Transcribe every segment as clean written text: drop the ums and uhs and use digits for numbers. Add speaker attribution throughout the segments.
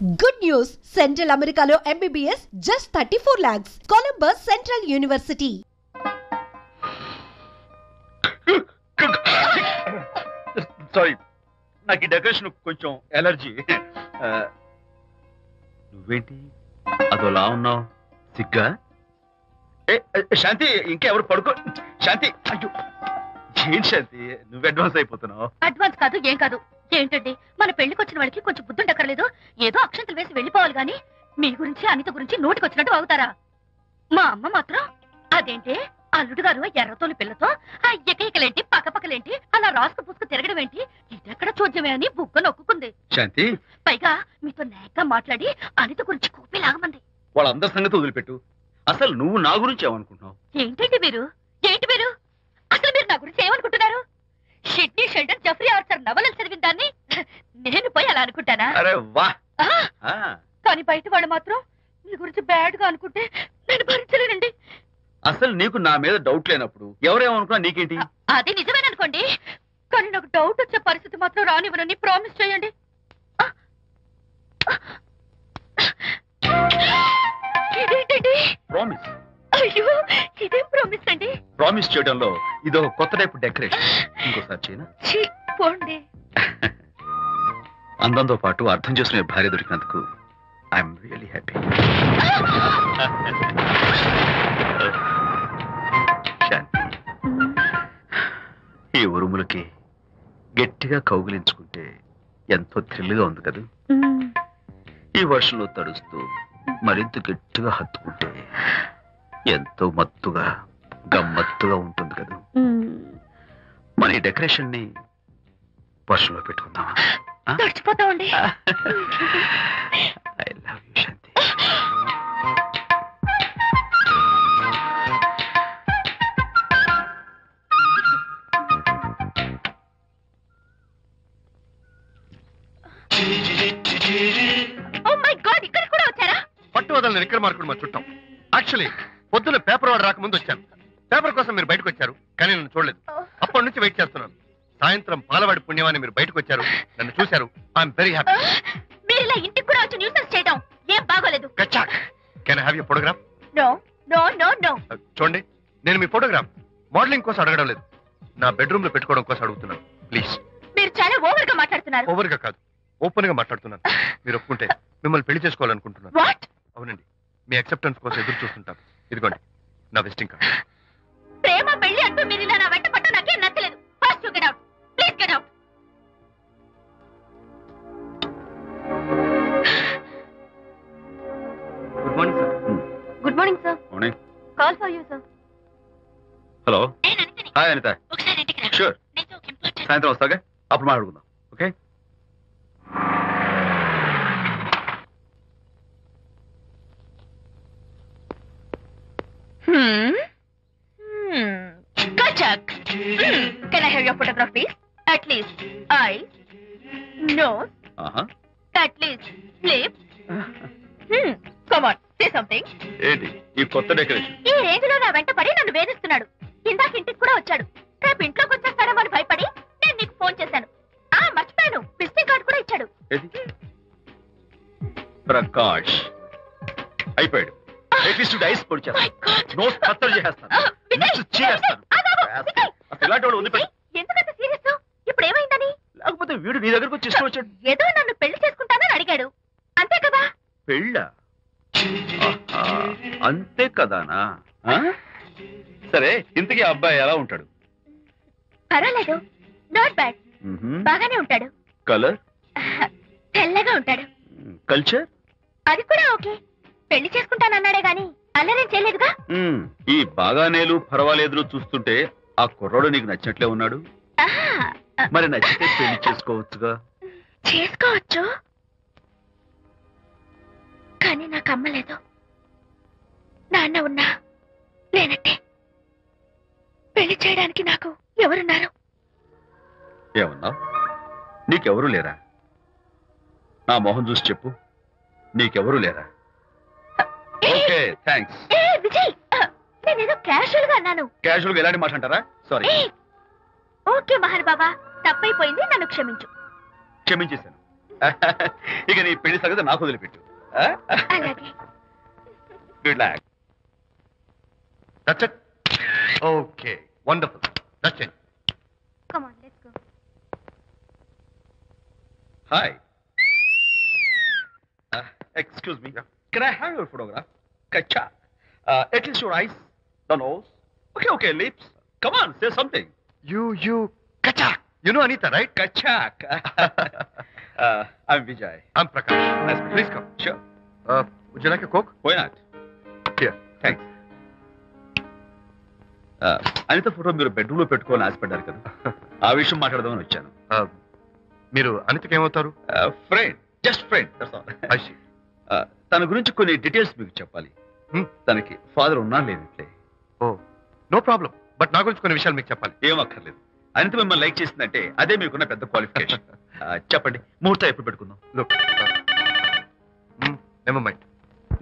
Speaker 1: Good news! Central Americano MBBS just 34 lakhs. Columbus Central University.
Speaker 2: Sorry, నాకు ఈ decoration కొంచెం allergy. నువ్వేంటి అదోలా ఉన్నావు? సిగ్గా? శాంతి, ఇంకెవరు పడుకో. శాంతి, అయ్యో ఏం శాంతి, నువ్వు అడ్వాన్స్ అయిపోతున్నావు.
Speaker 3: అడ్వాన్స్ కాదు, ఏం కాదు. ఏంటండి, మన పెళ్లికి వచ్చిన వాళ్ళకి కొంచెం బుద్ధుండక్కర్లేదు? ఏదో అక్షంతలు వేసి వెళ్ళిపోవాలి గాని మీ గురించి అనిత గురించి నోటికి వచ్చినట్టు అవుతారా? మా అమ్మ మాత్రం అదేంటి అల్లుడు గారు ఎర్రతోని పిల్లతో ఆ ఎకలేంటి పక్కపక్కలేంటి అలా రాసుకు పుసుకు తిరగడం ఏంటి, ఇదెక్కడ చూద్యమే అని బుగ్గ నొక్కుంది
Speaker 2: శాంతి.
Speaker 3: పైగా మీతో నేగ్గా మాట్లాడి అనిత గురించి కూపి లాగమంది.
Speaker 2: వాళ్ళందరి సంగతి వదిలిపెట్టు. అసలు నువ్వు నా గురించి ఏమనుకుంటున్నావు?
Speaker 3: ఏంటండి మీరు, ఏంటి మీరు అసలు మీరు నా గురించి ఏమనుకుంటున్నారు? షిడ్నీ షెల్డన్ జెఫ్రీ ఆర్చర్ నవలలు చదివిన దాన్ని నేను పోయి అలా అనుకుంటానా?
Speaker 2: అరే వా.
Speaker 3: కానీ బయట వాళ్ళు మాత్రం మీ గురించి బ్యాడ్ గా అనుకుంటే నేను భరించలేనండి.
Speaker 2: అసలు నీకు నా మీద డౌట్ లేనప్పుడు ఎవరేమనుకున్నా నీకేంటి?
Speaker 3: అది నిజమేననుకోండి, కానీ నాకు డౌట్ వచ్చే పరిస్థితి మాత్రం రానివ్వనని ప్రామిస్ చేయండి. ఇదేంటండి
Speaker 2: ప్రామిస్?
Speaker 3: అయ్యో, ఇదేం ప్రామిస్ అండి?
Speaker 2: ప్రామిస్ చేయడంలో ఇది ఒక కొత్త టైప్ డెకరేషన్. ఇంకోసారి చేయనా?
Speaker 3: పోండి.
Speaker 2: అందంతో పాటు అర్థం చేసుకునే భార్య దొరికినందుకు ఐఎమ్ రియలీ హ్యాపీ. శాంతి, ఈ ఉరుములకి గట్టిగా కౌగిలించుకుంటే ఎంతో థ్రిల్గా ఉంది కదా. ఈ వర్షంలో తడుస్తూ మరింత గట్టిగా హత్తుకుంటే ఎంతో మత్తుగా గమ్మత్తుగా ఉంటుంది కదా. మన ఈ డెకరేషన్ ని వర్షంలో పెట్టుకుందామా?
Speaker 3: తడిచిపోతామండి.
Speaker 2: I love you Shanti.
Speaker 3: Oh my God, ఇక్కడ కూడా వచ్చారా?
Speaker 4: పట్టు వదలని ఇక్కడ మార్కుడు మా చుట్టాం. యాక్చువల్లీ పొద్దున్న పేపర్ వాడు రాకముందు వచ్చాను. పేపర్ కోసం మీరు బయటకు వచ్చారు, కానీ నన్ను చూడలేదు. అప్పటి నుంచి వెయిట్ చేస్తున్నాను. సాయంత్రం పాలవాడి పుణ్యమాన్ని మీరు బయటకు వచ్చారు, నన్ను చూశారు. I'm very happy.
Speaker 3: మీరు ఇలా ఇంటికి కూడా వచ్చి న్యూసెన్స్ చేయడం ఏం బాగోలేదు.
Speaker 4: Can I have your photograph?
Speaker 3: No no no no.
Speaker 4: చూడండి, నేను మీ ఫోటోగ్రాఫ్ మోడలింగ్ కోసం అడగడం లేదు, నా బెడ్రూమ్ లో పెట్టుకోవడం కోసం అడుగుతున్నాను. ప్లీజ్.
Speaker 3: మీరు చాలా ఓవర్ గా మాట్లాడుతున్నారు.
Speaker 4: ఓవర్ గా కాదు, ఓపెన్ గా మాట్లాడుతున్నాను. మీరు ఒప్పుకుంటే మిమ్మల్ని పెళ్లి చేసుకోవాలనుకుంటున్నాను.
Speaker 3: వాట్?
Speaker 4: అవునండి, మీ అక్సెప్టెన్స్ కోసం ఎదురు చూస్తుంటాను. ఇదిగోండి నా విజిటింగ్ కార్డ్.
Speaker 3: ప్రేమ పెళ్లి అంటూ మీరు ఇలా నా వెంట పట్ట నాకేం నచ్చలేదు. First you get out, please get out.
Speaker 2: Good morning sir.
Speaker 3: Good morning sir.
Speaker 2: Morning.
Speaker 3: Call for you sir.
Speaker 2: Hello.
Speaker 3: నేను అనితని.
Speaker 2: హాయ్ అనిత.
Speaker 3: ఒకసారి ఇంటికి రా.
Speaker 2: షూర్.
Speaker 3: నీతో ఒక ఇంపార్టెంట్.
Speaker 2: సాయంత్రం వస్తాగా, అప్పుడు మాట్లాడుకుందాం. Okay.
Speaker 3: Kachak. Can I have your photograph, please? At least eyes, nose, at least lips. Come on, say something.
Speaker 2: ఏంటి ఈ కొత్త డెకరేషన్?
Speaker 3: ఈ రేంజ్ లో నా వెంట పడి నన్ను వేధిస్తున్నాడు. ఇందాక ఇంటికి కూడా వచ్చాడు. రేపు ఇంట్లోకి వచ్చేస్తాడేమో భయపడి నేను నీకు ఫోన్ చేశాను. మర్చిపోయాను, విజిటింగ్ కార్డు కూడా ఇచ్చాడు.
Speaker 2: ప్రకాష్ అయిపోయాడు. ఐస్ పొడి చేస్తాను, నోట్ కత్తలు చేస్తాను, చేస్తాను. ఇలాంటి వాడు ఉంది.
Speaker 3: ఎందుకంత సీరియస్? ఇప్పుడు ఏమైందని?
Speaker 2: లేకపోతే వీడు నీ దగ్గరకు వచ్చి ఇష్టం వచ్చాడు.
Speaker 3: ఏదో నన్ను పెళ్లి చేసుకుంటానని అడిగాడు, అంతే కదా?
Speaker 2: పెళ్ళా? అంతే కదానా? సరే, ఇంతకీ అబ్బాయి ఎలా ఉంటాడు?
Speaker 3: పర్వాలేదు, నాట్ బ్యాడ్, బాగానే ఉంటాడు.
Speaker 2: కలర్?
Speaker 3: తెల్లగా ఉంటాడు.
Speaker 2: కల్చర్?
Speaker 3: అది కూడా ఓకే. పెళ్లి చేసుకుంటానన్నాడే గాని అల్లరేం చేయలేదుగా.
Speaker 2: ఈ బాగానేలు పర్వాలేదు చూస్తుంటే ఆ కుర్రాడు నీకు నచ్చినట్లే ఉన్నాడు. మరి నచ్చితే పెళ్లి చేసుకోవచ్చుగా.
Speaker 3: చేసుకోవచ్చు, కానీ నాకు అమ్మ లేదు, నాన్న ఉన్నా లేనట్టే. పెళ్లి చేయడానికి నాకు ఎవరున్నారు?
Speaker 2: ఏమన్నావు? నీకెవరూ లేరా? నా మొహం చూసి చెప్పు, నీకెవరూ లేరా? Okay, thanks.
Speaker 3: విజయ్, నేనేదో క్యాషువల్ గా అన్నాను.
Speaker 2: క్యాషువల్ గా ఎలాంటి మాట అంటారా? సారీ.
Speaker 3: ఓకే మహర్ బాబా, తప్పైపోయింది, నన్ను క్షమించు.
Speaker 2: క్షమించేశాను. ఇక నీ పెళ్లి సంగతి నాకు వదిలిపెట్టు.
Speaker 3: అలాగే.
Speaker 2: Good luck.
Speaker 4: That's it? Okay, wonderful. That's it.
Speaker 3: Come on, let's go.
Speaker 2: Hi. Excuse me.
Speaker 4: Yeah.
Speaker 2: Can I have your photograph? Kacha. At least your eyes, the nose. Okay, lips. Come on, say something.
Speaker 4: You, Kachak. You know Anita, right?
Speaker 2: Kachak. I'm Vijay.
Speaker 4: I'm Prakash.
Speaker 2: Nice.
Speaker 4: Please come.
Speaker 2: Sure.
Speaker 4: Would you like a Coke?
Speaker 2: Why not?
Speaker 4: Here.
Speaker 2: Thanks. Anitha photo మీరు bedroom లో పెట్టుకోవాలని ఆశపడ్డారు కదా, ఆ విషయం మాట్లాడదామని వచ్చాను.
Speaker 4: మీరు అనితకి ఏమవుతారు?
Speaker 2: Friend, just friend.
Speaker 4: I see.
Speaker 2: తన గురించి కొన్ని డీటెయిల్స్ మీకు చెప్పాలి. తనకి ఫాదర్ ఉన్నా లేదంటే.
Speaker 4: ఓ, నో ప్రాబ్లం. బట్ నా గురించి కొన్ని విషయాలు మీకు చెప్పాలి.
Speaker 2: ఏం అక్కర్లేదు. అనిత మిమ్మల్ని లైక్ చేసిందంటే అదే మీకున్న పెద్ద క్వాలిఫికేషన్. చెప్పండి, ముహూర్తం ఎప్పుడు పెట్టుకుందాం?
Speaker 4: Look, never mind.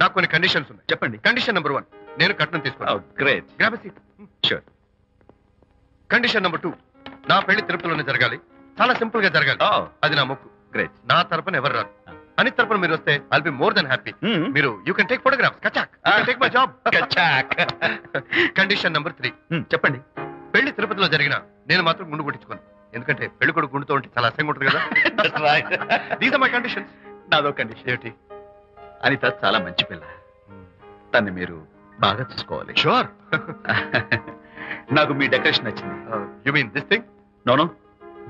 Speaker 4: నాకు కొన్ని కండిషన్స్ ఉన్నాయి.
Speaker 2: చెప్పండి.
Speaker 4: కండిషన్ నెంబర్ 1, నేను కట్నం తీసుకున్నాను.
Speaker 2: Great.
Speaker 4: Grab a seat.
Speaker 2: Sure.
Speaker 4: Condition number 2, నా పెళ్లి తిరుపతిలోనే జరగాలి. చాలా సింపుల్ గా జరగాలి. అది నా మొక్కు.
Speaker 2: గ్రేట్.
Speaker 4: నా తరపున ఎవరు రాదు. అని తరపున మీరు వస్తే I'll be more than happy. మీరు యూ కెన్ టేక్ ఫోటోగ్రాఫ్స్. కచాక్. Take my job.
Speaker 2: కచాక్.
Speaker 4: కండిషన్ నెంబర్ 3,
Speaker 2: చెప్పండి.
Speaker 4: పెళ్లి తిరుపతిలో జరిగిన నేను మాత్రం గుండు కొట్టించుకోను. ఎందుకంటే పెళ్లి కొడుకు గుండుతో ఉంటే చాలా అసహ్యంగా ఉంటుంది కదా. These are my conditions.
Speaker 2: నాదో కండిషన్.
Speaker 4: ఏంటి?
Speaker 2: అనిత చాలా మంచి పిల్ల. తన్ని మీరు బాగా చూసుకోవాలి.
Speaker 4: షూర్.
Speaker 2: నాకు మీ డెకరేషన్ నచ్చింది.
Speaker 4: You mean this thing?
Speaker 2: No,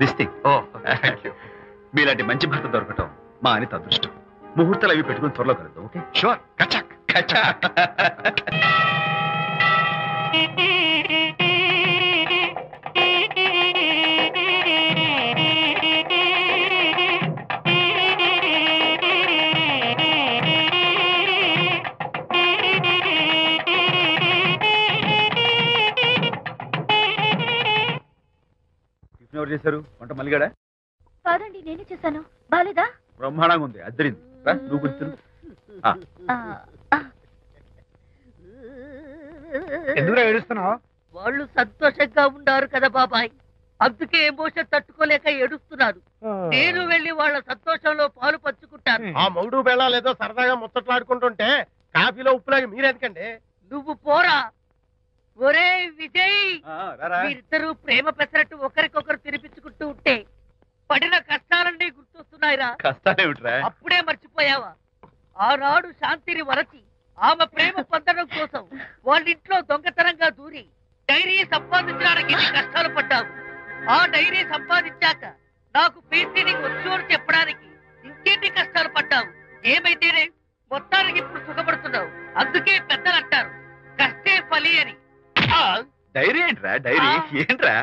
Speaker 2: this thing.
Speaker 4: Oh, thank you.
Speaker 2: మీలాంటి మంచి భర్త దొరకటం మా అనిత అదృష్టం. ముహూర్తాలు అవి పెట్టుకుని త్వరలో కలుద్దాం. ఓకే?
Speaker 4: షూర్. కచాక్.
Speaker 2: కచాక్. ఎవరు చేశారు వంట? మల్లిగాడా?
Speaker 3: కాదండి, నేనే చేశాను. బాలేదా?
Speaker 2: బ్రహ్మాండంగా ఉంది. అద్దరింది. నువ్వు గుర్తు.
Speaker 5: ఎందుకు ఏడుస్తున్నావు?
Speaker 6: వాళ్ళు సంతోషంగా ఉన్నారు కదా బాబాయ్, అందుకే ఎమోషన్ తట్టుకోలేక ఏడుస్తున్నారు. నేను వెళ్ళి వాళ్ళ సంతోషంలో పాలు పంచుకుంటాను.
Speaker 5: ఆ మౌడు బెళ్ళాలేదో సరదాగా ముచ్చట్లాడుకుంటుంటే కాఫీలో ఉప్పులాగా మీరెందుకండి?
Speaker 6: నువ్వు పోరా. ఒరే విజయ్, మీరిద్దరూ ప్రేమ పెసరట్టు ఒకరికొకరు తినిపించుకుంటూ ఉంటే పడిన కష్టాలన్నీ గుర్తొస్తున్నాయిరా.
Speaker 2: కష్టాలేమిట్రా?
Speaker 6: అప్పుడే మర్చిపోయావా? ఆనాడు శాంతిని వరచి ఆమె ప్రేమ పొందడం కోసం వాళ్ళింట్లో దొంగతనంగా దూరి డైరీ సంపాదించడానికి ఎన్ని కష్టాలు పడ్డావు. ఆ డైరీ సంపాదించాక నాకు పీసీడీకి వచ్చు అని చెప్పడానికి ఇంకెన్ని కష్టాలు పడ్డావు. ఏమైతేనే మొత్తానికి ఇప్పుడు సుఖపడుతున్నావు. అందుకే పెద్దలు అంటారు కష్టే ఫలి అని.
Speaker 2: డైరీ ఏంట్రా? డైరీ ఏంట్రా?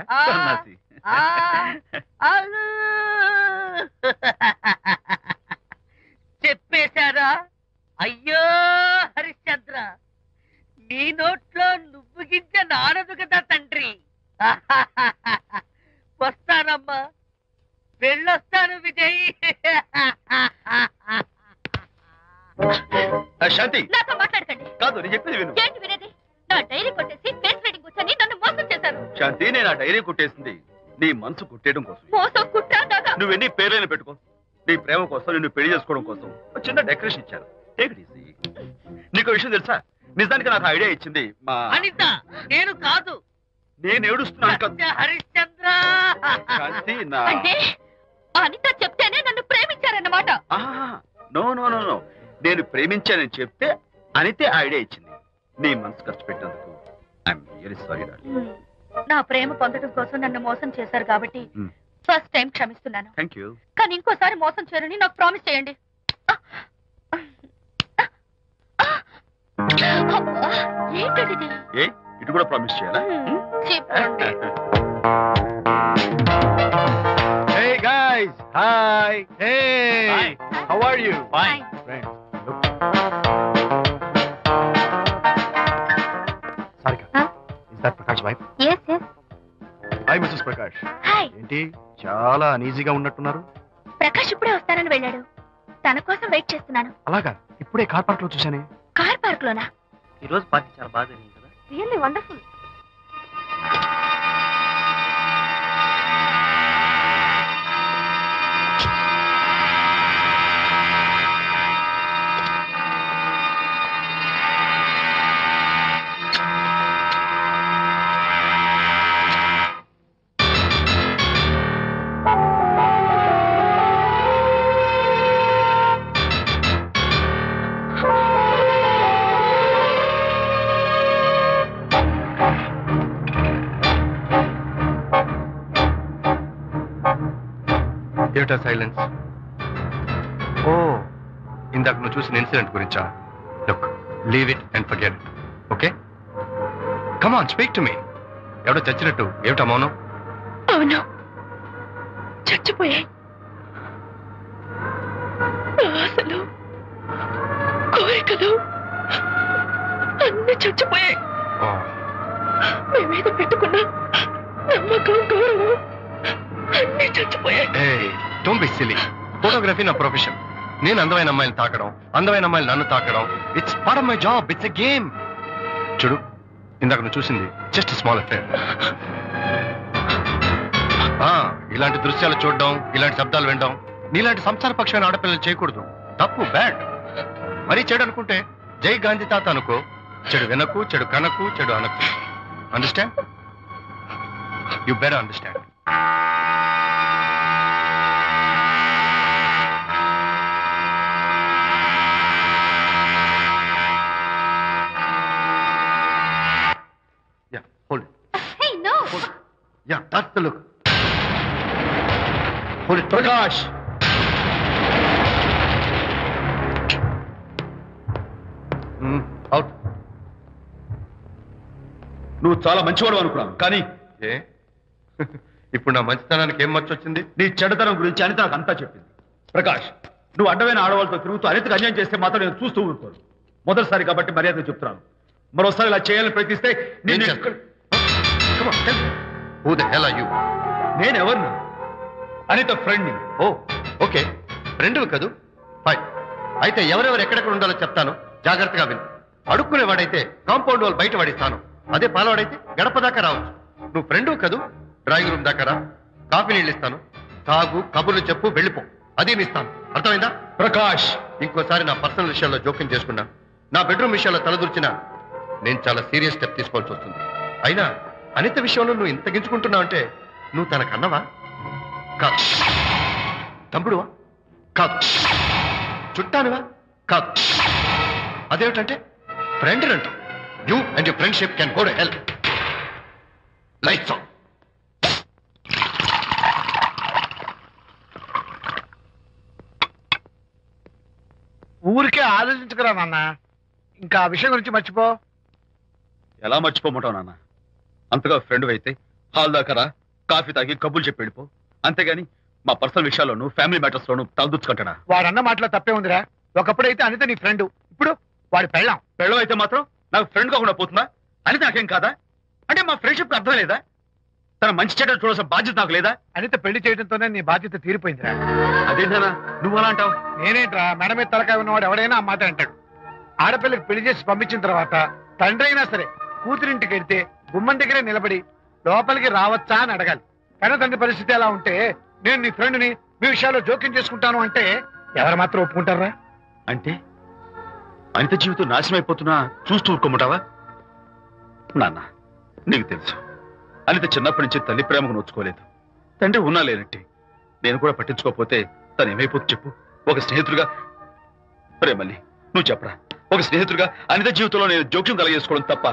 Speaker 6: చెప్పేశారా? అయ్యో హరిశ్చంద్ర, నీ నోట్లో నువ్వు గింజ నానదు కదా తండ్రి. వస్తానమ్మా, వెళ్ళొస్తాను విజయ్.
Speaker 2: శాంతి,
Speaker 3: నాతో మాట్లాడకండి.
Speaker 2: కాదు, నేను చెప్పేది విను.
Speaker 3: ఏంటి వినేది? నా డైరీ కొట్టేసి ఫేస్ రీడింగ్ వచ్చని నన్ను మోసం చేశారు.
Speaker 2: శాంతి, నేను ఆ డైరీ కుట్టేసింది నీ మనసు కుట్టేయడం కోసం.
Speaker 3: మోసం కుట్రా దాదా.
Speaker 2: నువ్వెన్ని పేర్లైనా పెట్టుకో, నీ ప్రేమ కోసం, నిన్ను పెళ్లి చేసుకోవడం కోసం ఒక చిన్న డెకరేషన్ ఇచ్చాను. Take it easy. నీకు విషయం తెలుసా? నిజానికి నాకు ఐడియా ఇచ్చింది మా
Speaker 6: అనిత. నేను కాదు.
Speaker 2: నేను ఏడుస్తున్నాను కదా
Speaker 6: హరిశ్చంద్ర.
Speaker 2: శాంతి. నా
Speaker 3: అంటే అనిత చెప్తేనే నన్ను ప్రేమించారన్నమాట.
Speaker 2: నో నో నో నో, నేను ప్రేమించానని చెప్తే అనితే ఐడియా ఇచ్చింది. నీ మనసు ఖర్చు పెట్టేందుకు ఐఎమ్ రియల్లీ సారీ.
Speaker 3: నా ప్రేమ పొందడం కోసం నన్ను మోసం చేశారు కాబట్టి ఫస్ట్ టైం క్షమిస్తున్నాను.
Speaker 2: Thank you.
Speaker 3: కానీ ఇంకోసారి మోసం చేయరని నాకు ప్రామిస్ చేయండి. ఏంటది?
Speaker 2: ఏ ఇటు కూడా ప్రామిస్ చేయాలా?
Speaker 3: చెప్పండి.
Speaker 5: Hey guys, hi. Hey,
Speaker 2: Hi.
Speaker 5: how are you?
Speaker 3: Fine.
Speaker 5: Friends, look. Sarika,
Speaker 3: Huh?
Speaker 5: is that Prakash wife?
Speaker 3: Yes, yes.
Speaker 5: Hi, Mrs. Prakash.
Speaker 3: Hi.
Speaker 5: ఏంటి చాలా అనీజీగా ఉన్నట్టున్నారు?
Speaker 3: ప్రకాష్ ఇప్పుడే వస్తానని వెళ్ళాడు. తన కోసం వెయిట్ చేస్తున్నాను.
Speaker 5: అలాగా, ఇప్పుడే కార్ పార్క్ లో చూసానే.
Speaker 3: కార్ పార్క్ లోనా?
Speaker 6: ఈ రోజు పార్టీ చాలా బాగా జరిగింది కదా.
Speaker 3: Really wonderful.
Speaker 4: That silence? Oh, ఇందాక నువ్వు చూసిన ఇన్సిడెంట్ గురించా? Look, leave it and forget it. Okay, come on, speak to me. ఎవడో చచ్చినట్టు ఏమిటా మౌనం?
Speaker 3: అవును, చచ్చిపోయాయి. ఆశలు, కోరికలు అన్ని చచ్చిపోయాయి. మీ మీద పెట్టుకున్న నమ్మకం, గౌరవం అన్ని చచ్చిపోయాయి.
Speaker 4: Don't be silly. ఫోటోగ్రఫీ నా ప్రొఫెషన్. నేను అందమైన అమ్మాయిని తాకడం, అందమైన అమ్మాయిలు నన్ను తాకడం, it's part of my job. It's a game. చూడు, ఇందాక నువ్వు చూసింది జస్ట్ స్మాల్ అఫేర్. ఇలాంటి దృశ్యాలు చూడడం, ఇలాంటి శబ్దాలు వినడం నీలాంటి సంసారపక్షమైన ఆడపిల్లలు చేయకూడదు. తప్పు, బ్యాడ్. మరీ చెడు అనుకుంటే జై గాంధీ తాత అనుకో. చెడు వినకు, చెడు కనకు, చెడు అనకు. Understand? You better understand. Hold it.
Speaker 3: Hey, no.
Speaker 4: Hold it. Yeah, that's the look. Hold it. Prakash! Out.
Speaker 2: నువ్వు చాలా మంచివాడు అనుకున్నాను, కానీ
Speaker 4: ఏ ఇప్పుడు నా మంచితనానికి ఏం మచ్చ వచ్చింది?
Speaker 2: నీ చెడుతనం గురించి అనిత నాకు అంతా చెప్పింది. ప్రకాష్, నువ్వు అడ్డమైన ఆడవాళ్ళతో తిరుగుతూ అనితకు అన్యాయం చేస్తే మాత్రం నేను చూస్తూ ఊరుకోను. మొదటిసారి కాబట్టి మర్యాద చెప్తున్నాను. మరోసారి ఇలా చేయాలని ప్రయత్నిస్తే
Speaker 4: ఏం చేస్తాను? Come on, tell me. Who the hell are you?
Speaker 2: నేనెవరిని? అనిత ఫ్రెండ్ని.
Speaker 4: ఓ, ఓకే, ఫ్రెండ్వి కదూ? ఫైన్. అయితే ఎవరెవరు ఎక్కడెక్కడ ఉండాలో చెప్తాను, జాగ్రత్తగా విను. అడుక్కునేవాడైతే కాంపౌండ్ వాళ్ళు బయట వాడిస్తాను. అదే పాలవాడైతే గడప దాకా రావచ్చు. నువ్వు ఫ్రెండ్వి కదూ? డ్రాయింగ్ రూమ్ దాకా రా, కాఫీ నీళ్ళు ఇస్తాను, తాగు, కబుర్లు చెప్పు, వెళ్ళిపో. అది ఇస్తాను. అర్థమైందా?
Speaker 2: ప్రకాష్,
Speaker 4: ఇంకోసారి నా పర్సనల్ విషయాల్లో జోక్యం చేసుకున్నా, నా బెడ్రూమ్ విషయాల్లో తలదూర్చినా నేను చాలా సీరియస్ స్టెప్ తీసుకోవాల్సి వస్తుంది. అయినా అనిత విషయంలో నువ్వు ఇంత గించుకుంటున్నావు అంటే నువ్వు తనకన్నవా? కాదు. తమ్ముడువా? కాదు. చుట్టానువా? కాదు. అదేమిటంటే ఫ్రెండ్ అంటావు. You and your friendship can go to hell. Lights on.
Speaker 5: ఊరికే ఆలోచించుకురా నాన్న. ఇంకా ఆ విషయం గురించి మర్చిపో.
Speaker 2: ఎలా మర్చిపోమంటావు నాన్న? అంతగా ఫ్రెండ్ అయితే హాల్ దాకా రా, కాఫీ తాగి కబుర్లు చెప్పి వెళ్ళిపో. అంతేగాని మా పర్సనల్ విషయాల్లోనూ ఫ్యామిలీ మ్యాటర్స్ లోనూ తలదూర్చుకుంటాడా?
Speaker 5: వాడన్న మాటలో తప్పే ఉందిరా. ఒకప్పుడైతే అనిత నీ ఫ్రెండ్, ఇప్పుడు వాడి పెళ్ళాం.
Speaker 2: పెళ్ళం అయితే మాత్రం నాకు ఫ్రెండ్ కాకుండా పోతుందా? అనిత నాకేం కాదా? అంటే మా ఫ్రెండ్షిప్ అర్థం లేదా? తన మంచి చెడ్డ చూడాల్సిన బాధ్యత నాకు లేదా?
Speaker 5: అనిత పెళ్లి చేయడంతోనే నీ బాధ్యత తీరిపోయిందిరా.
Speaker 2: అదేంటనా నువ్వు అలా అంటావు?
Speaker 5: నేనేంట్రా, మెడ మీద తలకాయ ఉన్నవాడు ఎవడైనా ఆ మాట అంటాడు. ఆడపిల్లకి పెళ్లి చేసి పంపించిన తర్వాత తండ్రి అయినా సరే కూతురింటికి వెళ్తే గుమ్మం దగ్గరే నిలబడి లోపలికి రావచ్చా అని అడగాలి. కానీ తండ్రి పరిస్థితి ఎలా ఉంటే నేను నీ ఫ్రెండ్ని మీ విషయాల్లో జోక్యం చేసుకుంటాను అంటే ఎవరు మాత్రం ఒప్పుకుంటారా?
Speaker 2: అంటే అనిత జీవితం నాశనం అయిపోతున్నా చూస్తూ ఊరుకోమంటావా? నాన్న, నీకు తెలుసు అనిత చిన్నప్పటి నుంచి తల్లి ప్రేమకు నోచుకోలేదు. తండ్రి ఉన్నా లేనట్టే. నేను కూడా పట్టించుకోకపోతే తను ఏమైపోతుంది చెప్పు? ఒక స్నేహితుడిగా ప్రేమల్ని నువ్వు చెప్పరా? ఒక స్నేహితుడిగా అనిత జీవితంలో నేను జోక్యం కలగేసుకోవడం తప్ప?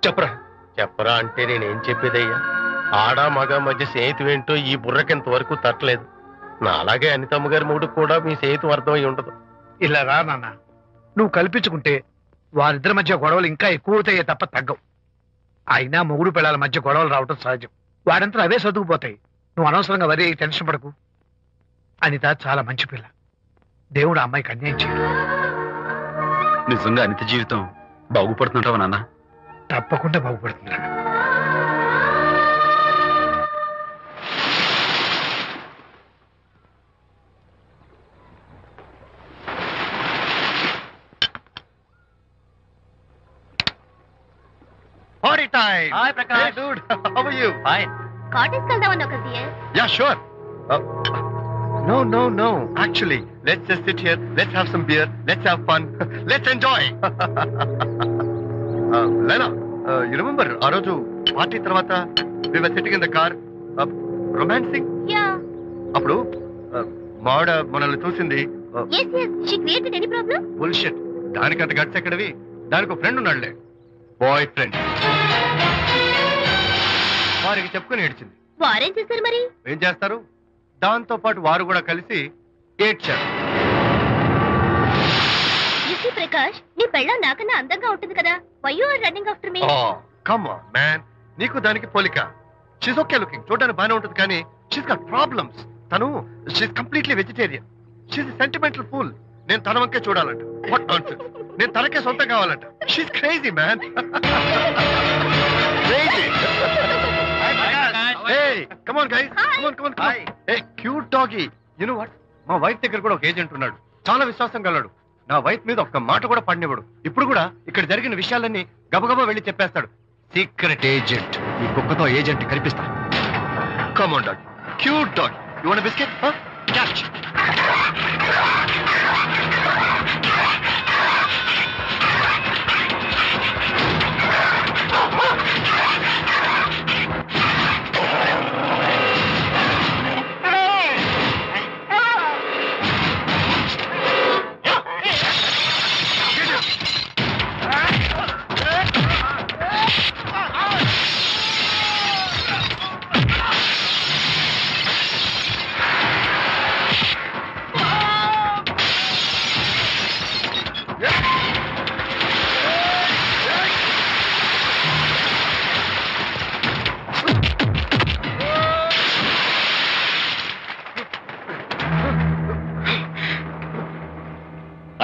Speaker 2: చెప్పరా?
Speaker 7: చెప్పరా అంటే నేనేం చెప్పేదయ్యా? ఆడ మగ మధ్య స్నేహితు ఏంటో ఈ బుర్రకింత వరకు తట్టలేదు. నా అలాగే అనితమ్మ గారి మూడు కూడా మీ స్నేహితు అర్థమై ఉండదు.
Speaker 5: ఇలా రా నాన్న, నువ్వు కల్పించుకుంటే వారిద్దరి మధ్య గొడవలు ఇంకా ఎక్కువ అవుతాయే తప్ప తగ్గవు. అయినా మొగుడు పిల్లల మధ్య గొడవలు రావటం సహజం. వాడంతా అవే సర్దుకుపోతాయి. నువ్వు అనవసరంగా వరి టెన్షన్ పడకు. అనిత చాలా మంచి పిల్ల. దేవుడు ఆ అమ్మాయికి అన్యాయం చేయడు.
Speaker 2: నిజంగా అనిత జీవితం బాగుపడుతుంటావా నాన్న?
Speaker 5: తప్పకుండా బాగుపడుతుందిరా.
Speaker 4: Party time!
Speaker 7: Hi, Prakash.
Speaker 4: Hey, dude. How are you?
Speaker 7: Fine.
Speaker 3: Cottage వెళ్దామని ఒక
Speaker 4: Yeah, sure. No. Actually, let's just sit here. Let's have some beer. Let's have fun. Let's enjoy. Lena, you remember ఆ రోజు party తర్వాత we were sitting in the car, romancing?
Speaker 3: Yeah
Speaker 4: అప్పుడు మావిడ మనల్ని చూసింది.
Speaker 3: yes she created any problem
Speaker 4: Bullshit. దానికంత guts ఎక్కడవి? దానికి friend ఉన్నాడులే, boy friend. వారికి చెప్పుకొని ఏడ్చింది.
Speaker 3: వారేం చేశారు మరి?
Speaker 4: ఏం చేస్తారు? దాంతో పాటు వారు కూడా కలిసి ఏడ్చారు.
Speaker 3: ప్రకాష్, నీ పెళ్ళం నాకన్నా అందంగా ఉంటుంది కదా. Why you are running after me?
Speaker 4: Come on man, నీకు దానికి పోలిక. షీస్ ఓకే లుకింగ్, చూడడానికి బాగానే ఉంటుంది, కానీ షీస్ గాట్ ప్రాబ్లమ్స్. తను she's completely vegetarian. She's sentimental pool. నేను తన వంకే చూడాలంట. What nonsense. నేను తనకే సొంతం కావాలంట. She's crazy man. Crazy. Hey, come on guys. Come on. Hey, cute doggy. You know what? మా వైఫ్ దగ్గర కూడా ఒక ఏజెంట్ ఉన్నాడు. చాలా విశ్వాసం గలడు. నా వైఫ్ మీద ఒక్క మాట కూడా పడినివ్వడు. ఇప్పుడు కూడా ఇక్కడ జరిగిన విషయాలన్నీ గబగబా వెళ్ళి చెప్పేస్తాడు. Secret agent. ఈ కుక్కతో ఏజెంట్ కనిపిస్తా. Come on dog. Cute dog. You want a biscuit? Huh? Catch.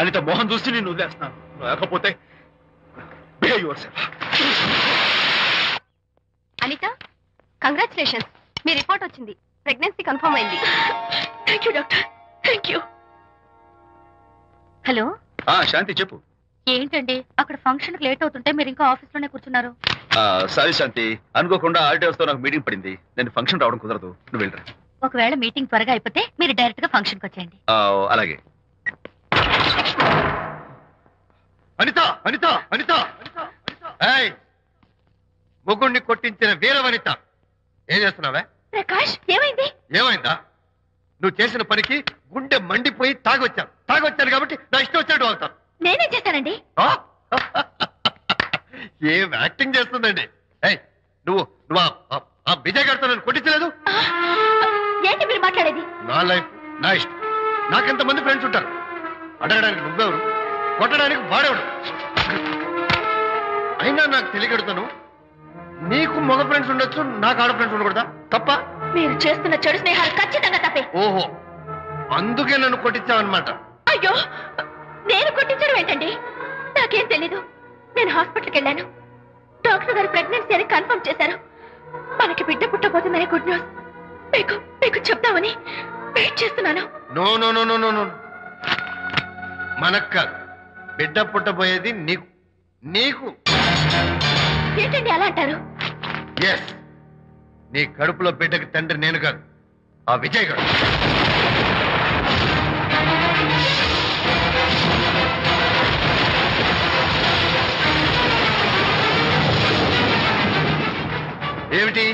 Speaker 2: Anitha Mohan చూసి నేను వదిలేస్తున్నాను. లేకపోతే
Speaker 3: అనిత, కంగ్రాచులేషన్స్. మీ రిపోర్ట్ వచ్చింది. ప్రెగ్నెన్సీ కన్ఫర్మ్ అయింది. Thank you doctor. Thank you. Hello
Speaker 2: Shanti, చెప్పు.
Speaker 3: ఏంటండి అక్కడ ఫంక్షన్ లేట్ అవుతుంటే మీరు ఇంకా ఆఫీస్ లోనే కూర్చున్నారు?
Speaker 2: సారీ శాంతి, అనుకోకుండా ఆర్టీఎస్ తో నాకు మీటింగ్ పడింది. నేను ఫంక్షన్ రావడం కుదరదు. నువ్వు వెళ్ళరా.
Speaker 3: ఒకవేళ మీటింగ్ త్వరగా అయిపోతే మీరు డైరెక్ట్ గా ఫంక్షన్ కి వచ్చేయండి.
Speaker 2: అలాగే.
Speaker 4: అనిత, అనిత, అనిత, ఏయ్, ముగ్గుడిని కొట్టించిన వీరవనిత, ఏం చేస్తున్నావే?
Speaker 3: ప్రకాష్, ఏమైంది?
Speaker 4: ఏమైందా? నువ్వు చేసిన పనికి గుండె మండిపోయి తాగొచ్చాను కాబట్టి నా ఇష్టం వచ్చినట్టు అవుతాను.
Speaker 3: నేనేం చేస్తానండి?
Speaker 4: ఏం యాక్టింగ్ చేస్తుందండి. ఏయ్, నువ్వు నువ్వు ఆ విజయ్ గారితో నన్ను కొట్టించలేదు.
Speaker 3: ఏంటి మీరు మాట్లాడేది?
Speaker 4: నా లైఫ్ నా ఇష్టం. నాకెంతమంది ఫ్రెండ్స్ ఉంటారు. అడగడానికి నువ్వెవరు, కొట్టడానికి వాడేవాడు. అయినా నాకు తెలియగడుతాను, నీకు మగ ఫ్రెండ్స్ ఉండొచ్చు, నాకు ఆడ ఫ్రెండ్స్ ఉండకూడదా? తప్ప?
Speaker 3: మీరు చేస్తున్న చెడు స్నేహాలు ఖచ్చితంగా తప్పే.
Speaker 4: ఓహో, అందుకే నన్ను కొట్టించావన్నమాట.
Speaker 3: అయ్యో, నేను కొట్టించడం ఏంటండి? నాకేం తెలీదు. నేను హాస్పిటల్కి వెళ్ళాను. డాక్టర్ గారు ప్రెగ్నెన్సీ అని కన్ఫర్మ్ చేశారు. మనకి బిడ్డ పుట్టబోతుందనే గుడ్ న్యూస్ మీకు చెప్తామని వెయిట్ చేస్తున్నాను.
Speaker 4: No no no no no no, మనకు కాదు, బిడ్డ పుట్టబోయేది నీకు. నీకు
Speaker 3: ఏంటండి అలా అంటారు?
Speaker 4: ఎస్, నీ కడుపులో బిడ్డకి తండ్రి నేను కాదు, ఆ విజయ్ గారు. ఏమిటి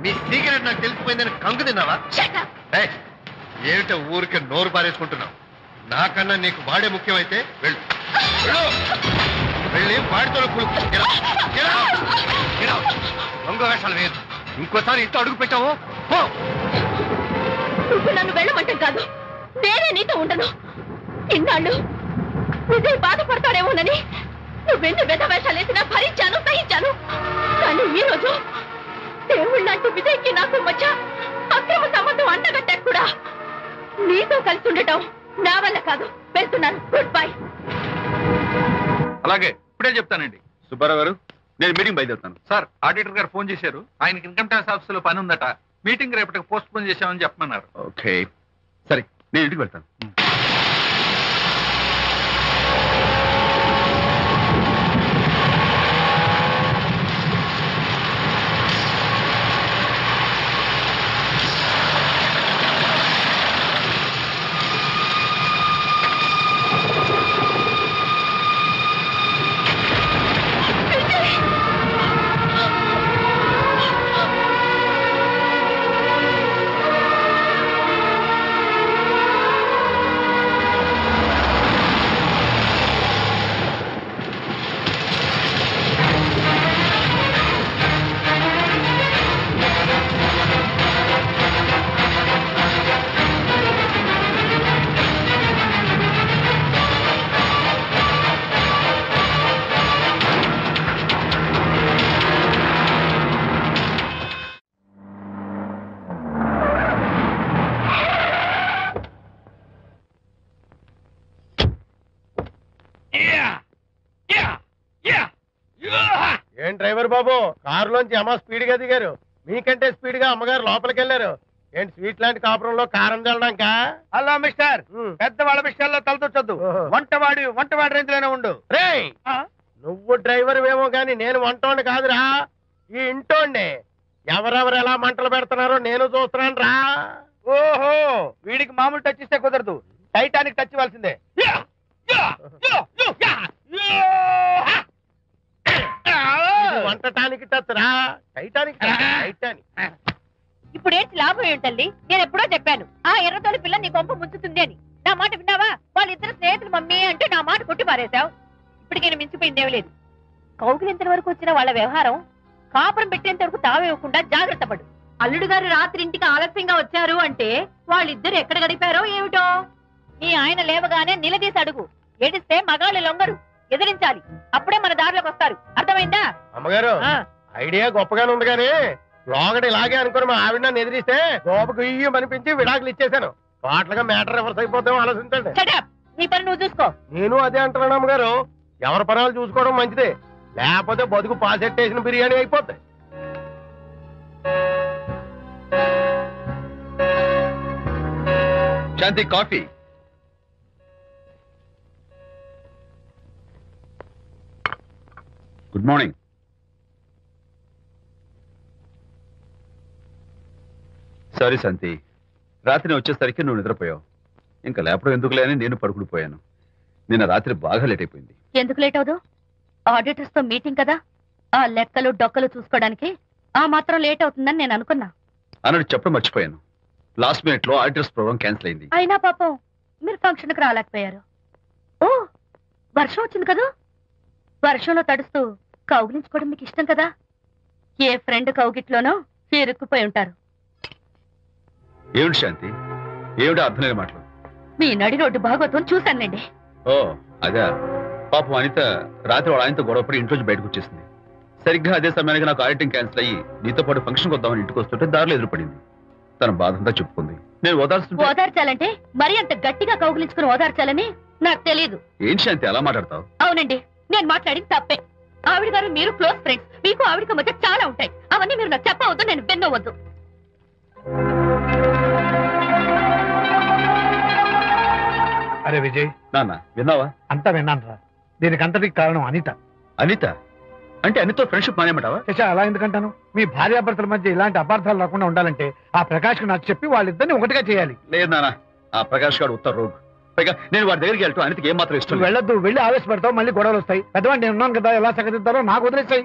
Speaker 4: మీ సీక్రెట్ నాకు తెలిసిపోయిందని కంగు తిన్నావా? ఏమిటో ఊరికే నోరు పారేసుకుంటున్నావు? నాకన్నా నీకు వాడే ముఖ్యమైతే వెళ్ళు, వెళ్ళి వాడితో దొంగ వేషాలు వేయదు. ఇంకోసారి ఇంట్లో అడుగు పెట్టావు.
Speaker 3: నువ్వు నన్ను వెళ్ళమంటాం కాదు, నేనే నీతో ఉండను. ఇన్నాళ్ళు విజయ్ బాధపడతాడేమోనని నువ్వెన్ని వెద వేషాలు వేసినా భరించాను, సహించాను. కానీ ఈ రోజు దేవుళ్ళంటే విజయ్కి నాకు మధ్య అక్రమ సంబంధం అంటగట్టా కూడా నీతో కలిసి ఉండటం నా వల్ల కాదు. వెళ్తున్నాను. Good bye.
Speaker 2: అలాగే, ఇప్పుడే చెప్తానండి. సుబ్బారావు గారు, నేను మీటింగ్ బయలుదేరుతాను. సార్, ఆడిటర్ గారు ఫోన్ చేశారు. ఆయనకి ఇన్కమ్ ట్యాక్స్ ఆఫీసులో పని ఉందట. మీటింగ్ రేపటికి పోస్ట్ పోన్ చేశామని చెప్పమన్నారు. ఓకే, సరే, నేను ఇంటికి వెళ్తాను.
Speaker 7: ఏం డ్రైవర్ బాబు, కారులోంచి అమ్మ స్పీడ్ గా దిగారు, మీకంటే స్పీడ్ గా అమ్మగారు లోపలికి వెళ్ళారు. ఏంటి స్వీట్ లాంటి కాపురంలో కారం చల్లడానికా?
Speaker 5: హలో మిస్టర్, పెద్దవాళ్ళ విషయాల్లో తలదొచ్చొద్దు. వంటవాడి రేంజ్ లోనే ఉండు.
Speaker 7: రేయ్, నువ్వు డ్రైవర్ ఏమో గాని నేను వంటోండి కాదురా, ఈ ఇంటోండి. ఎవరెవరు ఎలా మంటలు పెడుతున్నారో నేను చూస్తున్నాను రా.
Speaker 5: ఓహో, వీడికి మామూలు టచ్ ఇస్తే కుదరదు, టైటానిక్ టచ్ ఇవ్వాల్సిందే.
Speaker 7: వంటటానికి టచ్ రా, టైటానిక్ టైటానిక్.
Speaker 3: ఇప్పుడేంటి లాభం ఏంటల్లి? నేను ఎప్పుడో చెప్పాను ఆ ఎర్రతోలి పిల్ల నీ కొంప ముంచుతుంది అని. నా మాట విన్నావా? వాళ్ళిద్దరు స్నేహితులు మమ్మీ అంటే నా మాట కొట్టి పారేశావు. ఇప్పటికి నేను మించిపోయిందేం లేదు. కౌగిలింత వరకు వచ్చిన వాళ్ళ వ్యవహారం కాపురం పెట్టేంత వరకు తావేవ్వకుండా జాగ్రత్త పడు. అల్లుడు గారు రాత్రి ఇంటికి ఆలస్యంగా వచ్చారు అంటే వాళ్ళిద్దరు ఎక్కడ గడిపారో ఏమిటో. నీ ఆయన లేవగానే నిలదీసి అడుగు. ఏడిస్తే మగాళ్ళు లొంగరు, ఎదిరించాలి. అప్పుడే మన దారిలోకి వస్తారు. అర్థమైందా?
Speaker 7: అమ్మగారు, ఐడియా గొప్పగానే ఉంది కానీ లోగడ ఇలాగే అనుకుని మా ఆవిడ నన్ను ఎదిరిస్తే గోపకు ఇయ్యం అనిపించి విడాకులు ఇచ్చేశాను. పాటలుగా మ్యాటర్ రివర్స్ అయిపోతాం ఆలోచించండి.
Speaker 3: నీ పని నువ్వు చూసుకో.
Speaker 7: నేను అదే అంటున్నాను అమ్మగారు, ఎవరి పనాలు చూసుకోవడం మంచిదే, లేకపోతే బతుకు పాసెట్టేసిన బిర్యానీ అయిపోతాయి.
Speaker 2: శాంతి, కాఫీ. Good morning. సారీ శాంతి, రాత్రి వచ్చేసరికి నువ్వు నిద్రపోయావు. ఇంకా లేపడం ఎందుకులే అని నేను పడుకుడిపోయాను. నిన్న రాత్రి బాగా లేట్ అయిపోయింది.
Speaker 3: ఎందుకు లేట్ అవదు? ఆడిటర్స్ తో మీటింగ్ కదా, ఆ లెక్కలు డొక్కలు చూసుకోవడానికి ఆ మాత్రం లేట్ అవుతుందని నేను అనుకున్నా.
Speaker 2: అన్నట్టు చెప్పడం మర్చిపోయాను, లాస్ట్ మినిట్ లో ఆడిటర్స్ ప్రోగ్రామ్ క్యాన్సిల్ అయింది.
Speaker 3: అయినా పాపం మీరు ఫంక్షన్ కి రాలేకపోయారు. ఓ, వర్షం వచ్చింది కదా, వర్షంలో తడుస్తూ కౌగిలించుకోవడం మీకు ఇష్టం కదా. ఏ ఫ్రెండ్ కౌగిట్లోనో ఇరుక్కుపోయి ఉంటారు.
Speaker 2: ఏమిటి శాంతి, ఏమిటి అర్థం లేని మాటలు?
Speaker 3: మీ నడి రోడ్డు భాగవతం చూశానండి.
Speaker 2: ఓ అదే, పాపం అనిత రాత్రి వాళ్ళ ఆయనతో గొడవపడి ఇంట్లోంచి బయటకు వచ్చేసింది. సరిగ్గా అదే సమయానికి నాకు ఆడిటింగ్ క్యాన్సిల్ అయ్యి నీతో పాటు ఫంక్షన్కి వద్దామని ఇంటికి వస్తుంటే దారిలో ఎదురుపడింది. తన బాధంతా చెప్పుకుంది. నేను
Speaker 3: ఓదార్చాలంటే మరీ అంత గట్టిగా కౌగిలించుకుని ఓదార్చాలని నాకు తెలియదు.
Speaker 2: ఏం శాంతి అలా మాట్లాడతావు?
Speaker 3: అవునండి, నేను మాట్లాడింది తప్పే. ఆవిడ గారు మీరు క్లోజ్ ఫ్రెండ్స్, మీకు ఆవిడకి మధ్య చాలా ఉంటాయి. అవన్నీ మీరు నాకు చెప్పవద్దు, నేను విన్నవద్దు.
Speaker 5: అరే విజయ్,
Speaker 2: నాన్న విన్నావా?
Speaker 5: అంతా విన్నాను రా. దీనికి అంతటికి కారణం అనిత.
Speaker 2: అనిత అంటే అనితో ఫ్రెండ్షిప్ మానేమంటావా?
Speaker 5: శశా, అలా ఎందుకంటాను? మీ భార్యాభర్తల మధ్య ఇలాంటి అపార్థాలు రాకుండా ఉండాలంటే ఆ ప్రకాష్ కు నాకు చెప్పి వాళ్ళిద్దరిని ఒకటిగా చేయాలి.
Speaker 2: లేదు నాన్న, ఆ ప్రకాష్ గారు ఉత్తర రోగ్. పైగా నేను వాడి దగ్గరికి వెళ్తాను, అనితకి ఏం మాత్రం ఇష్టం.
Speaker 5: వెళ్ళొద్దు, వెళ్ళి ఆవేశపడతావు, మళ్ళీ గొడవలు వస్తాయి. పెద్దవాడు నేను ఉన్నాను కదా, ఎలా సగదిద్దారో నాకు వదిలేస్తాయి.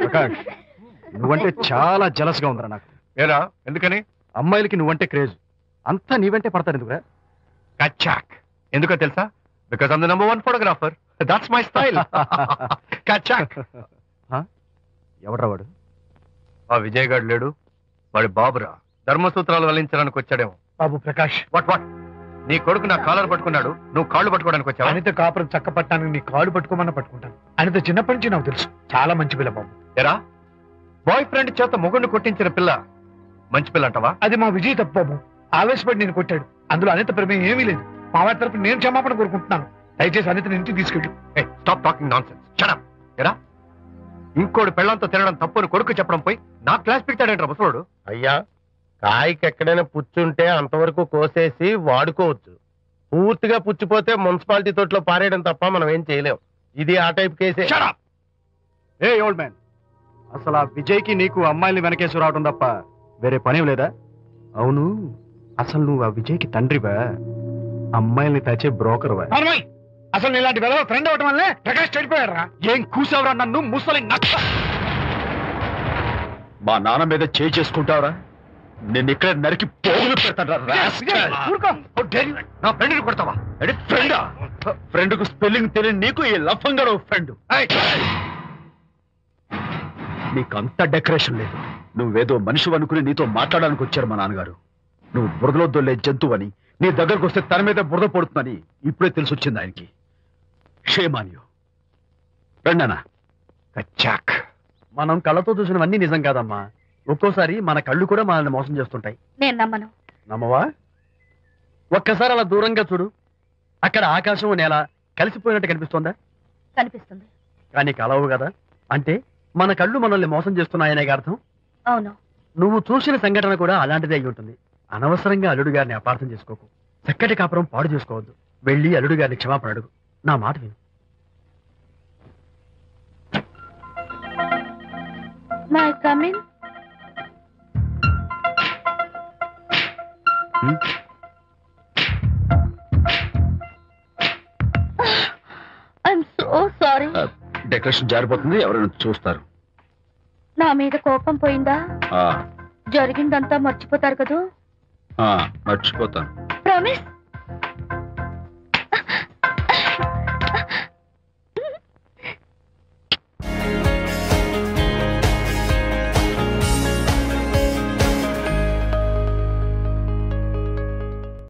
Speaker 8: ప్రకాష్, నువ్వంటే చాలా జలస్ గా ఉందిరా నాకు.
Speaker 4: ఏరా, ఎందుకని?
Speaker 8: అమ్మాయిలకి నువ్వంటే క్రేజ్, అంతా నీవంటే పడతారు ఎందుకురా?
Speaker 4: కచాక్. ఎందుకో తెలుసా? Because I'm the number 1 photographer. That's my style. కచాక్.
Speaker 8: ఎవడ్రా వాడు?
Speaker 4: ఆ విజయ్ గారు లేడు, వాడి బాబురా. ధర్మసూత్రాలు వల్లించడానికి వచ్చాడేమో.
Speaker 5: బాబు ప్రకాష్,
Speaker 4: వాట్ నీ కొడుకు నా కాలర్ పట్టుకున్నాడు, నువ్వు కాళ్ళు పట్టుకోవడానికి వచ్చావా?
Speaker 5: అనిత కాపురం చక్క పట్టానికి నీ కాళ్ళు పట్టుకోమన్నా పట్టుకుంటాను. అనిత చిన్నప్పటి నుంచి నాకు తెలుసు, చాలా మంచి పిల్ల బాబు.
Speaker 4: ఎరా, బాయ్ ఫ్రెండ్ చేత మొగుడిని కొట్టించిన పిల్ల మంచి పిల్ల అంటావా?
Speaker 5: అది మా విజయ్ తప్పు బాబు. ఆవేశపడి నేను కొట్టాడు, అందులో అనిత ప్రమేయం ఏమీ లేదు. మా వారి తరపు నేను క్షమాపణ కోరుకుంటున్నాను. దయచేసి అనితని ఇంటికి తీసుకెళ్ళి.
Speaker 4: Stop talking nonsense. Shut up. ఎరా, ఇంకోటి పెళ్ళంతో తినడం తప్పుని కొడుకు చెప్పడం పోయి నా క్లాస్ పెట్టాడంటారు ముసలోడు.
Speaker 7: అయ్యా, కాయకి ఎక్కడైనా పుచ్చుంటే అంతవరకు కోసేసి వాడుకోవచ్చు. పూర్తిగా పుచ్చిపోతే మున్సిపాలిటీ తోటలో పారేయడం తప్ప మనం ఏం చేయలేం. ఇది ఆ టైప్ కేసే.
Speaker 4: Shut up.
Speaker 8: ఏ ఓల్డ్ మ్యాన్, అసలు ఆ విజయ్కి నీకు అమ్మాయిల్ని వెనకేసి రావడం తప్ప వేరే పనేం లేదా? అవును, అసలు నువ్వు ఆ విజయ్కి తండ్రివా, అమ్మాయిల్ని తెచ్చే బ్రోకర్వా?
Speaker 5: అసలు ఇలాంటి వెలవ ఫ్రెండ్ అవటం వల్లే ప్రకాష్ చెడిపోయాడు రా.
Speaker 8: ఏం కూసావురా నన్ను ముసలి నక్క?
Speaker 2: మా నాన్న మీద చేయి చేసుకుంటావరా? నేను ఇక్కడ నరికి పోగులు పెడతాను.
Speaker 4: నా ఫ్రెండ్ని కొడతావా?
Speaker 2: ఫ్రెండా? ఫ్రెండ్ కు స్పెల్లింగ్ తెలియని నీకు ఈ లఫంగా ఫ్రెండ్. నీకంత డెకరేషన్ లేదు. నువ్వేదో మనిషి అనుకుని నీతో మాట్లాడడానికి వచ్చారు మా నాన్నగారు. నువ్వు బురదలో దొల్లే జంతువని, నీ దగ్గరకు వస్తే తన మీద బురద పడుతుందని ఇప్పుడే తెలిసి వచ్చింది ఆయనకి. క్షేమాన్యు రండనా.
Speaker 8: కచ్చాక్. మనం కళ్ళతో చూసినవన్నీ నిజం కాదమ్మా. ఒక్కోసారి మన కళ్ళు కూడా మనల్ని మోసం చేస్తుంటాయి.
Speaker 3: నేను నమ్మను.
Speaker 8: నమ్మవా? ఒక్కసారి అలా దూరంగా చూడు, అక్కడ ఆకాశం నేల కలిసిపోయినట్టు కనిపిస్తోందా?
Speaker 3: కనిపిస్తుంది.
Speaker 8: కానీ కలవు కదా. అంటే మన కళ్ళు మనల్ని మోసం చేస్తున్నాయనే అర్థం.
Speaker 3: అవును.
Speaker 8: నువ్వు చూసిన సంఘటన కూడా అలాంటిదే అయి ఉంటుంది. అనవసరంగా అల్లుడు గారిని అపార్థం చేసుకోకు. చక్కటి కాపురం పాడు చేసుకోవద్దు. వెళ్ళి అల్లుడు గారిని క్షమాపణ అడుగు. నా మాట విను.
Speaker 3: May come in. I'm so sorry.
Speaker 2: Decoration జారిపోతుంది, ఎవరైనా చూస్తారు.
Speaker 3: నా మీద కోపం పోయిందా?
Speaker 2: ఆ,
Speaker 3: జరిగిందంతా మర్చిపోతారు కదూ?
Speaker 2: మర్చిపోతాను.
Speaker 3: ప్రామిస్.